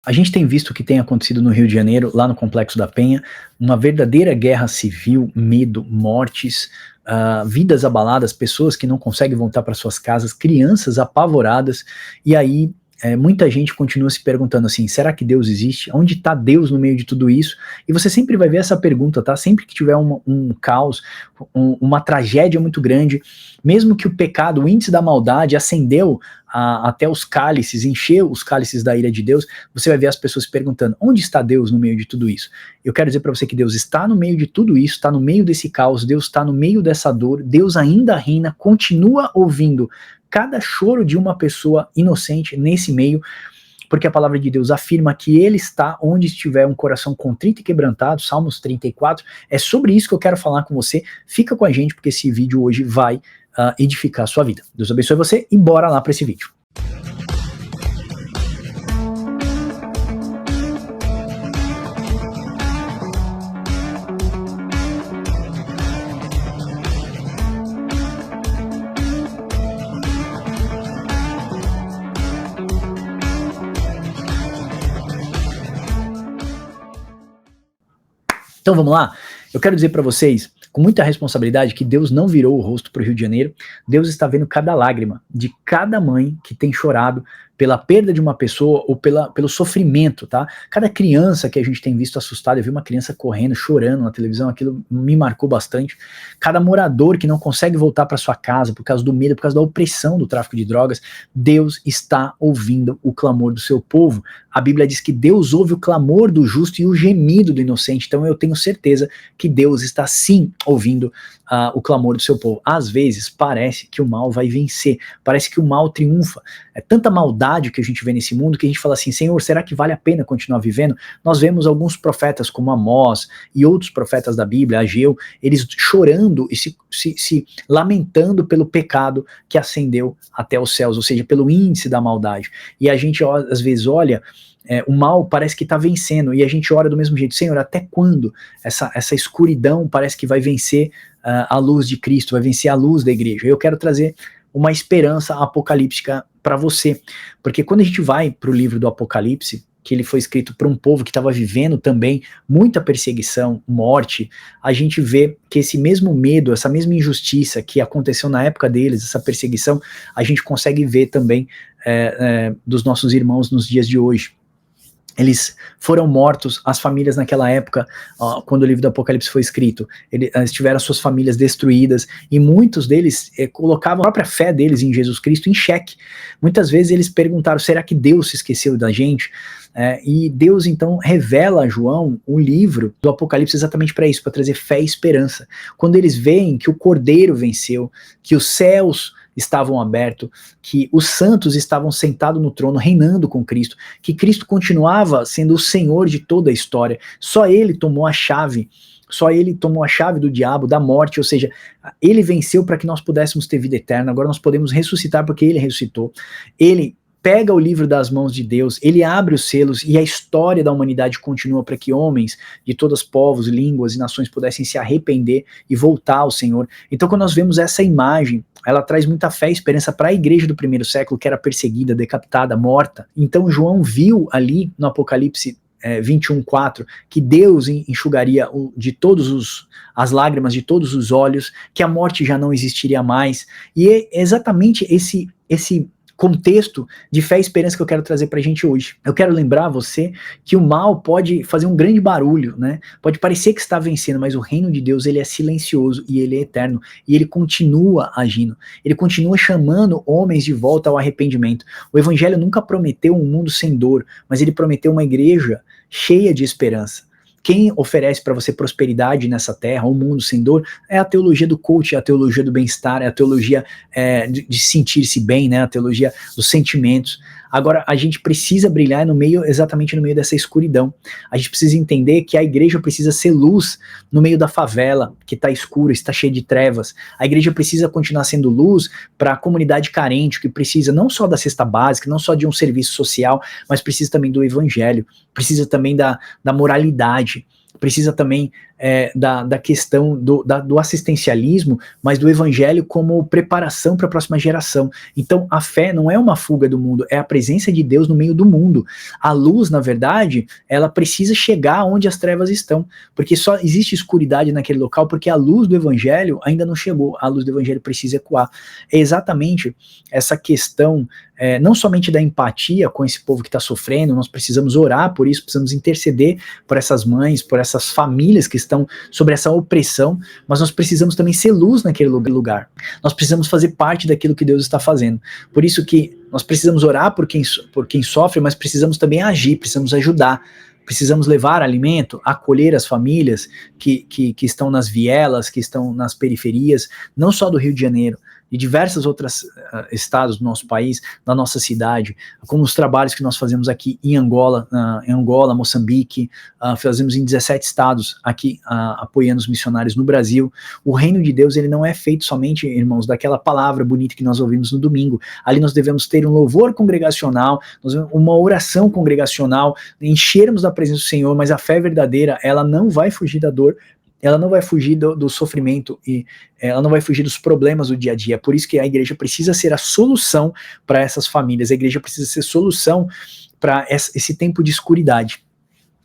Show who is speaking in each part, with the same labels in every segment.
Speaker 1: A gente tem visto o que tem acontecido no Rio de Janeiro, lá no Complexo da Penha, uma verdadeira guerra civil, medo, mortes, vidas abaladas, pessoas que não conseguem voltar para suas casas, crianças apavoradas, e aí muita gente continua se perguntando assim, será que Deus existe? Onde está Deus no meio de tudo isso? E você sempre vai ver essa pergunta, tá? Sempre que tiver um caos, uma tragédia muito grande, mesmo que o pecado, o índice da maldade ascendeu até os cálices, encheu os cálices da ira de Deus, você vai ver as pessoas se perguntando, onde está Deus no meio de tudo isso? Eu quero dizer para você que Deus está no meio de tudo isso, está no meio desse caos, Deus está no meio dessa dor, Deus ainda reina, continua ouvindo cada choro de uma pessoa inocente nesse meio, porque a palavra de Deus afirma que Ele está onde estiver um coração contrito e quebrantado, Salmos 34, é sobre isso que eu quero falar com você, fica com a gente porque esse vídeo hoje vai edificar a sua vida. Deus abençoe você e bora lá para esse vídeo. Então vamos lá? Eu quero dizer para vocês, com muita responsabilidade, que Deus não virou o rosto para o Rio de Janeiro. Deus está vendo cada lágrima de cada mãe que tem chorado pela perda de uma pessoa ou pelo sofrimento, tá? Cada criança que a gente tem visto assustada, eu vi uma criança correndo, chorando na televisão, aquilo me marcou bastante. Cada morador que não consegue voltar para sua casa por causa do medo, por causa da opressão do tráfico de drogas, Deus está ouvindo o clamor do seu povo. A Bíblia diz que Deus ouve o clamor do justo e o gemido do inocente, então eu tenho certeza que Deus está sim ouvindo o clamor do seu povo. Às vezes parece que o mal vai vencer, parece que o mal triunfa. É tanta maldade que a gente vê nesse mundo que a gente fala assim, Senhor, será que vale a pena continuar vivendo? Nós vemos alguns profetas como Amós e outros profetas da Bíblia, Ageu, eles chorando e se lamentando pelo pecado que ascendeu até os céus, ou seja, pelo índice da maldade. E a gente às vezes olha, o mal parece que está vencendo, e a gente ora do mesmo jeito, Senhor, até quando essa escuridão parece que vai vencer a luz de Cristo, vai vencer a luz da igreja? Eu quero trazer uma esperança apocalíptica para você, porque quando a gente vai para o livro do Apocalipse, que ele foi escrito para um povo que estava vivendo também muita perseguição, morte, a gente vê que esse mesmo medo, essa mesma injustiça que aconteceu na época deles, essa perseguição, a gente consegue ver também dos nossos irmãos nos dias de hoje. Eles foram mortos, as famílias naquela época, quando o livro do Apocalipse foi escrito, eles tiveram suas famílias destruídas, e muitos deles colocavam a própria fé deles em Jesus Cristo em xeque. Muitas vezes eles perguntaram, será que Deus se esqueceu da gente? E Deus então revela a João o livro do Apocalipse exatamente para isso, para trazer fé e esperança. Quando eles veem que o Cordeiro venceu, que os céus estavam abertos, que os santos estavam sentados no trono, reinando com Cristo, que Cristo continuava sendo o Senhor de toda a história, só Ele tomou a chave do diabo, da morte, ou seja, Ele venceu para que nós pudéssemos ter vida eterna, agora nós podemos ressuscitar porque Ele ressuscitou. Ele pega o livro das mãos de Deus, ele abre os selos e a história da humanidade continua para que homens de todos os povos, línguas e nações pudessem se arrepender e voltar ao Senhor. Então quando nós vemos essa imagem, ela traz muita fé e esperança para a igreja do primeiro século, que era perseguida, decapitada, morta. Então João viu ali no Apocalipse 21:4, que Deus enxugaria de todos as lágrimas de todos os olhos, que a morte já não existiria mais, e é exatamente esse contexto de fé e esperança que eu quero trazer pra gente hoje. Eu quero lembrar você que o mal pode fazer um grande barulho, né? Pode parecer que está vencendo, mas o reino de Deus, ele é silencioso e ele é eterno, e ele continua agindo, ele continua chamando homens de volta ao arrependimento. O evangelho nunca prometeu um mundo sem dor, mas ele prometeu uma igreja cheia de esperança. Quem oferece para você prosperidade nessa terra, um mundo sem dor, é a teologia do coach, é a teologia do bem-estar, é a teologia de sentir-se bem, né? A teologia dos sentimentos. Agora, a gente precisa brilhar exatamente no meio dessa escuridão. A gente precisa entender que a igreja precisa ser luz no meio da favela, que está escura, está cheia de trevas. A igreja precisa continuar sendo luz para a comunidade carente, que precisa não só da cesta básica, não só de um serviço social, mas precisa também do evangelho, precisa também da moralidade, precisa também da questão do assistencialismo, mas do evangelho como preparação para a próxima geração. Então a fé não é uma fuga do mundo, é a presença de Deus no meio do mundo. A luz, na verdade, ela precisa chegar onde as trevas estão, porque só existe escuridade naquele local porque a luz do evangelho ainda não chegou, a luz do evangelho precisa ecoar. É exatamente essa questão, não somente da empatia com esse povo que está sofrendo, nós precisamos orar por isso, precisamos interceder por essas mães, por essas famílias que estão sobre essa opressão, mas nós precisamos também ser luz naquele lugar. Nós precisamos fazer parte daquilo que Deus está fazendo. Por isso que nós precisamos orar por quem sofre, mas precisamos também agir, precisamos ajudar. Precisamos levar alimento, acolher as famílias que estão nas vielas, que estão nas periferias, não só do Rio de Janeiro, de diversos outros estados do nosso país, da nossa cidade, como os trabalhos que nós fazemos aqui em Angola, Moçambique, fazemos em 17 estados aqui, apoiando os missionários no Brasil. O reino de Deus, ele não é feito somente, irmãos, daquela palavra bonita que nós ouvimos no domingo. Ali nós devemos ter um louvor congregacional, uma oração congregacional, enchermos da presença do Senhor, mas a fé verdadeira, ela não vai fugir da dor, ela não vai fugir do sofrimento e ela não vai fugir dos problemas do dia a dia. É por isso que a igreja precisa ser a solução para essas famílias, a igreja precisa ser solução para esse tempo de escuridade.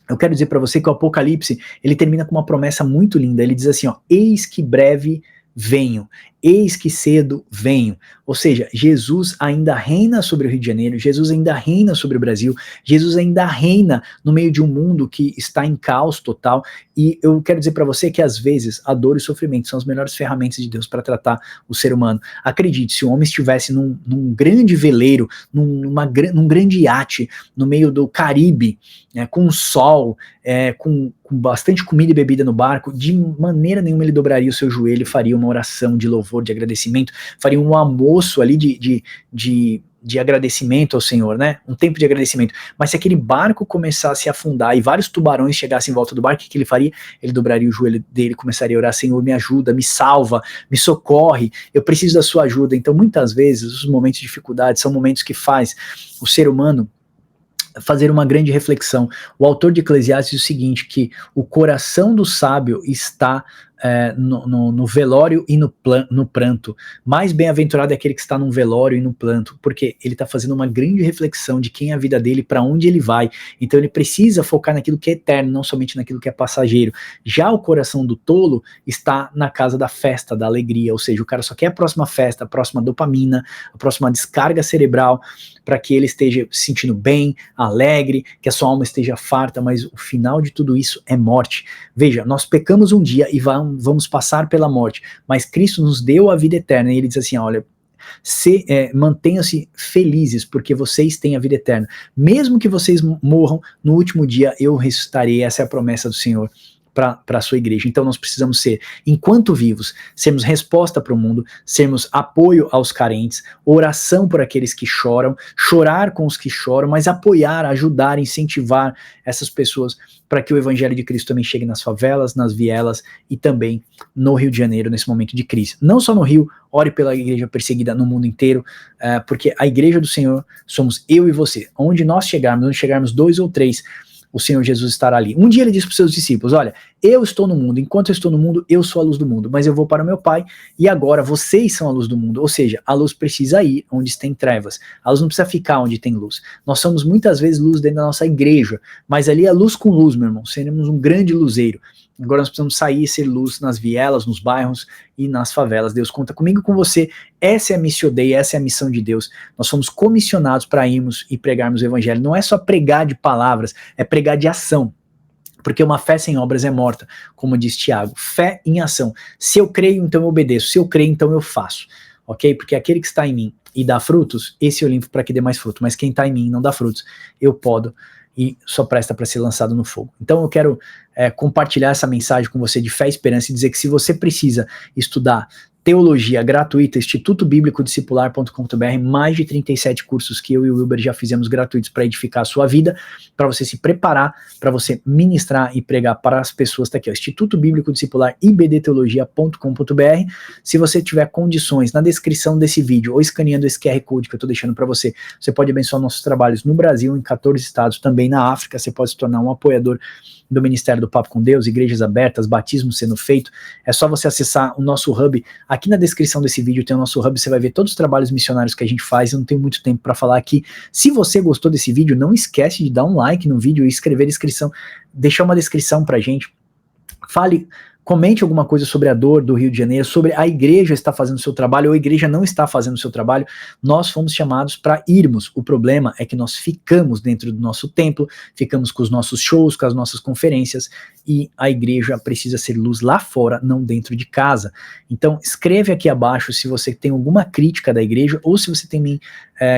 Speaker 1: Eu quero dizer para você que o Apocalipse, ele termina com uma promessa muito linda, ele diz assim, ó, eis que breve venho, eis que cedo venho. Ou seja, Jesus ainda reina sobre o Rio de Janeiro, Jesus ainda reina sobre o Brasil, Jesus ainda reina no meio de um mundo que está em caos total, e eu quero dizer para você que às vezes a dor e o sofrimento são as melhores ferramentas de Deus para tratar o ser humano. Acredite, se o homem estivesse num grande veleiro, num grande iate, no meio do Caribe, com sol, com bastante comida e bebida no barco, de maneira nenhuma ele dobraria o seu joelho e faria uma oração de louvor, de agradecimento, faria um almoço ali de agradecimento ao Senhor, né? Um tempo de agradecimento. Mas se aquele barco começasse a afundar e vários tubarões chegassem em volta do barco, o que ele faria? Ele dobraria o joelho dele e começaria a orar, Senhor, me ajuda, me salva, me socorre, eu preciso da sua ajuda. Então muitas vezes os momentos de dificuldade são momentos que faz o ser humano fazer uma grande reflexão. O autor de Eclesiastes diz o seguinte, que o coração do sábio está no velório e no pranto. Mais bem-aventurado é aquele que está no velório e no pranto, porque ele está fazendo uma grande reflexão de quem é a vida dele, para onde ele vai. Então ele precisa focar naquilo que é eterno, não somente naquilo que é passageiro. Já o coração do tolo está na casa da festa, da alegria, ou seja, o cara só quer a próxima festa, a próxima dopamina, a próxima descarga cerebral, para que ele esteja se sentindo bem, alegre, que a sua alma esteja farta, mas o final de tudo isso é morte. Veja, nós pecamos um dia e vamos passar pela morte, mas Cristo nos deu a vida eterna, e ele diz assim, olha, mantenham-se felizes, porque vocês têm a vida eterna. Mesmo que vocês morram, no último dia eu ressuscitarei, essa é a promessa do Senhor para a sua igreja. Então nós precisamos ser, enquanto vivos, sermos resposta para o mundo, sermos apoio aos carentes, oração por aqueles que choram, chorar com os que choram, mas apoiar, ajudar, incentivar essas pessoas para que o evangelho de Cristo também chegue nas favelas, nas vielas e também no Rio de Janeiro nesse momento de crise. Não só no Rio, ore pela igreja perseguida no mundo inteiro, porque a igreja do Senhor somos eu e você. Onde nós chegarmos, onde chegarmos 2 ou 3, o Senhor Jesus estará ali. Um dia ele disse para os seus discípulos, olha, eu estou no mundo, enquanto eu estou no mundo, eu sou a luz do mundo, mas eu vou para o meu Pai, e agora vocês são a luz do mundo, ou seja, a luz precisa ir onde tem trevas, a luz não precisa ficar onde tem luz. Nós somos muitas vezes luz dentro da nossa igreja, mas ali é luz com luz, meu irmão, seremos um grande luzeiro. Agora nós precisamos sair e ser luz nas vielas, nos bairros e nas favelas. Deus conta comigo e com você. Essa é a Missio Dei, essa é a missão de Deus. Nós fomos comissionados para irmos e pregarmos o evangelho. Não é só pregar de palavras, é pregar de ação. Porque uma fé sem obras é morta, como diz Tiago. Fé em ação. Se eu creio, então eu obedeço. Se eu creio, então eu faço. Ok? Porque aquele que está em mim e dá frutos, esse eu limpo para que dê mais fruto. Mas quem está em mim e não dá frutos, eu podo e só presta para ser lançado no fogo. Então eu quero compartilhar essa mensagem com você de fé e esperança e dizer que se você precisa estudar teologia gratuita, institutobiblicodiscipular.com.br, mais de 37 cursos que eu e o Wilber já fizemos gratuitos para edificar a sua vida, para você se preparar, para você ministrar e pregar para as pessoas. Tá aqui, ó, Instituto Bíblico Discipular, ibdteologia.com.br. Se você tiver condições, na descrição desse vídeo, ou escaneando esse QR Code que eu estou deixando para você, você pode abençoar nossos trabalhos no Brasil, em 14 estados, também na África. Você pode se tornar um apoiador do Ministério do Papo com Deus, igrejas abertas, batismo sendo feito. É só você acessar o nosso hub. Aqui na descrição desse vídeo tem o nosso hub, você vai ver todos os trabalhos missionários que a gente faz. Eu não tenho muito tempo para falar aqui. Se você gostou desse vídeo, não esquece de dar um like no vídeo e escrever descrição, deixar uma descrição pra gente. Comente alguma coisa sobre a dor do Rio de Janeiro, sobre a igreja está fazendo o seu trabalho ou a igreja não está fazendo o seu trabalho. Nós fomos chamados para irmos. O problema é que nós ficamos dentro do nosso templo, ficamos com os nossos shows, com as nossas conferências, e a igreja precisa ser luz lá fora, não dentro de casa. Então escreve aqui abaixo se você tem alguma crítica da igreja ou se você também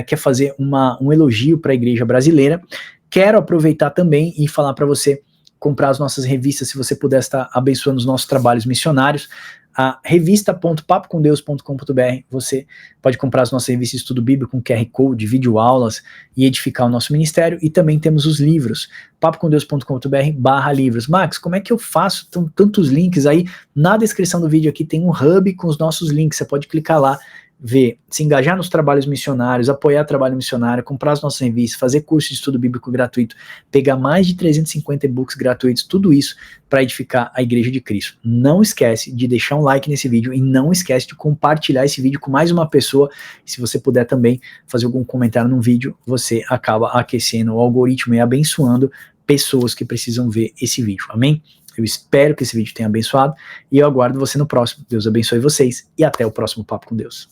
Speaker 1: quer fazer um elogio para a igreja brasileira. Quero aproveitar também e falar para você comprar as nossas revistas, se você puder estar abençoando os nossos trabalhos missionários. A revista.papocomdeus.com.br, você pode comprar as nossas revistas de estudo bíblico com QR Code, videoaulas e edificar o nosso ministério. E também temos os livros, papocomdeus.com.br/livros. Max, como é que eu faço tantos links aí? Na descrição do vídeo aqui tem um hub com os nossos links, você pode clicar lá, ver, se engajar nos trabalhos missionários, apoiar trabalho missionário, comprar as nossas revistas, fazer curso de estudo bíblico gratuito, pegar mais de 350 e-books gratuitos, tudo isso para edificar a Igreja de Cristo. Não esquece de deixar um like nesse vídeo e não esquece de compartilhar esse vídeo com mais uma pessoa. Se você puder também fazer algum comentário no vídeo, você acaba aquecendo o algoritmo e abençoando pessoas que precisam ver esse vídeo. Amém? Eu espero que esse vídeo tenha abençoado e eu aguardo você no próximo. Deus abençoe vocês e até o próximo Papo com Deus.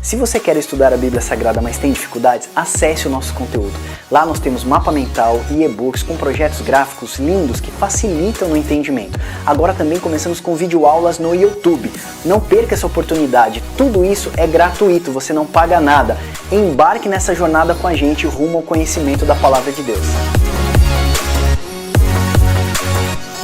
Speaker 2: Se você quer estudar a Bíblia Sagrada, mas tem dificuldades, acesse o nosso conteúdo. Lá nós temos mapa mental e e-books com projetos gráficos lindos que facilitam no entendimento. Agora também começamos com videoaulas no YouTube. Não perca essa oportunidade, tudo isso é gratuito, você não paga nada. Embarque nessa jornada com a gente rumo ao conhecimento da Palavra de Deus.